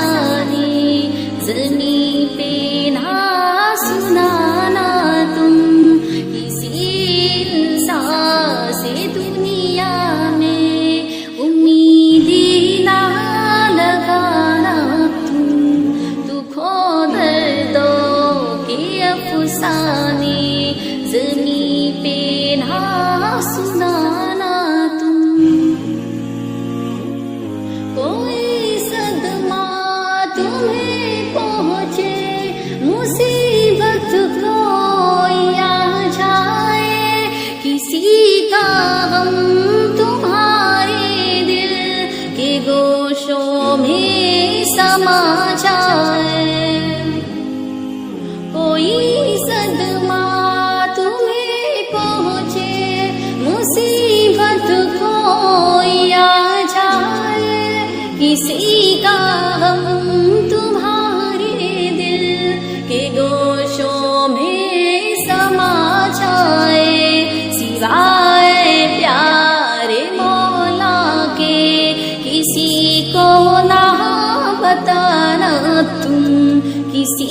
अफसाने ज़मीं पे ना सुनाना तुम किसी इंसान से दुनिया में उम्मीदी ना लगाना तुम दुखों दर्दों के अफसाने ज़मीं पे ना सुनाना तुम कोई सदमा तुम्हें पहुँचे मुसीबत कोई आ जाए किसी का गम तुम्हारे दिल के गोशों में समा जाए कोई सदमा तुम्हें पहुँचे मुसीबत कोई आ जाए किसी का गम तुम्हारे दिल के गोशों में समा जाए सिवाय प्यारे मौला के किसी को ना बताना तुम किसी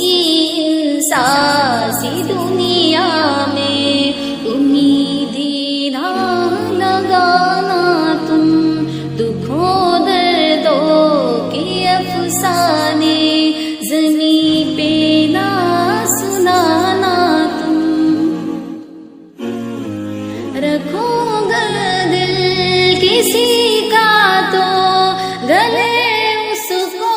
इंसान सी दुनिया में उम्मीदी ना लगाना तुम दुखों दर्दों के अफसाने ज़मीं पे ना सुनाना तुम रखो दिल किसी का तो गले उसको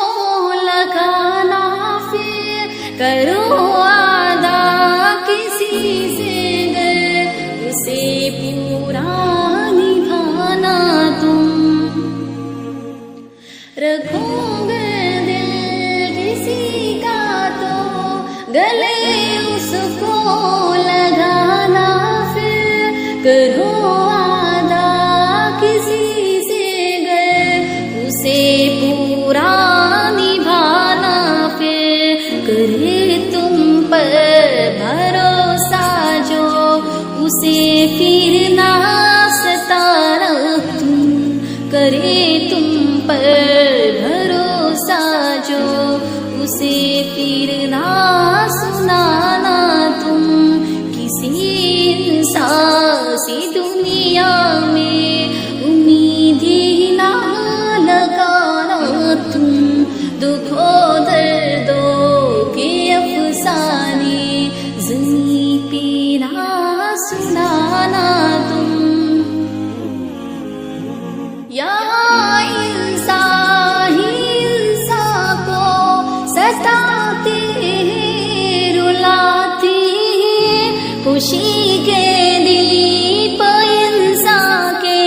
लगाना फिर करो आदा किसी से गर उसे पूरा निभाना तुम रखो दिल किसी का तो गले उसको लगाना फिर करो आदा किसी से गर उसे पूरा निभाना फिर करे तुम पर भरोसा जो उसे फिर ना सताना तुम करे तुम पर भरोसा जो उसे फिर ना सुनाना तुम किसी इंसान सी दुनिया में उम्मीदी ना लगाना तुम दुखों दर्दों के अफसाने ज़मीं पे ना सुनाना तुम यहाँ इंसान ही इंसान को सताते हैं रुलाते हैं खुशी के दीप इंसान के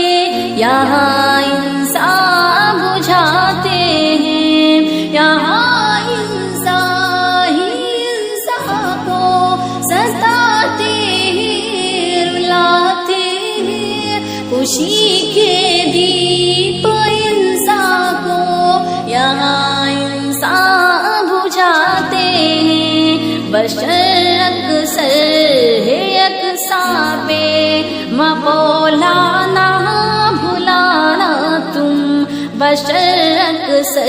यहाँ इंसान बुझाते हैं यहाँ इंसान ही इंसान को सताते हैं रुलाते हैं खुशी के दीप इंसान को यहाँ इंसान बुझाते हैं बशर अक्सर है यकसां पे मौलाना भुलाना तुम बशर अक्सर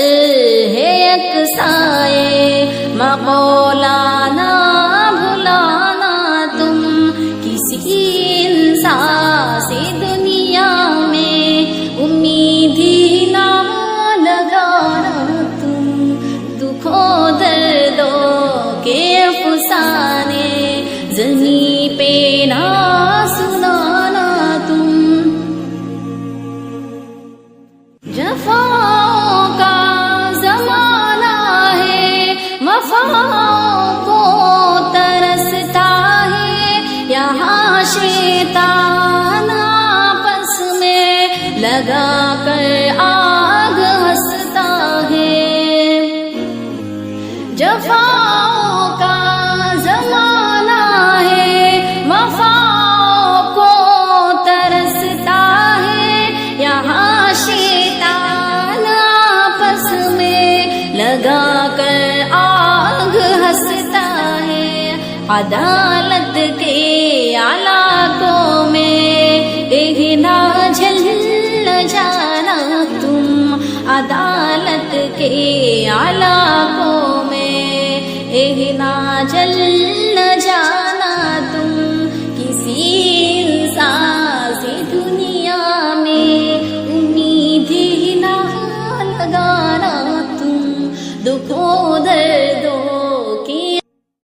है यकसाए मौलाना भुलाना तुम किसी इंसान से दुनिया में उम्मीदी ना लगाना तुम दुखों दर्दों के अफसाने ज़मीं पे ना सुनाना तुम जफ़ाओं का ज़माना है वफ़ाओं को तरसता है यहाँ शैतान आपस में लगा कर आग हंसता है जफ़ाओं का ज़माना है वफ़ाओं को तरसता है यहाँ शैतान आपस में लगा कर आग हंसता है अदालत के आलाकों में एक ना झल जाना तुम عدالت کے علاقوں میں اہنا جل نہ جائے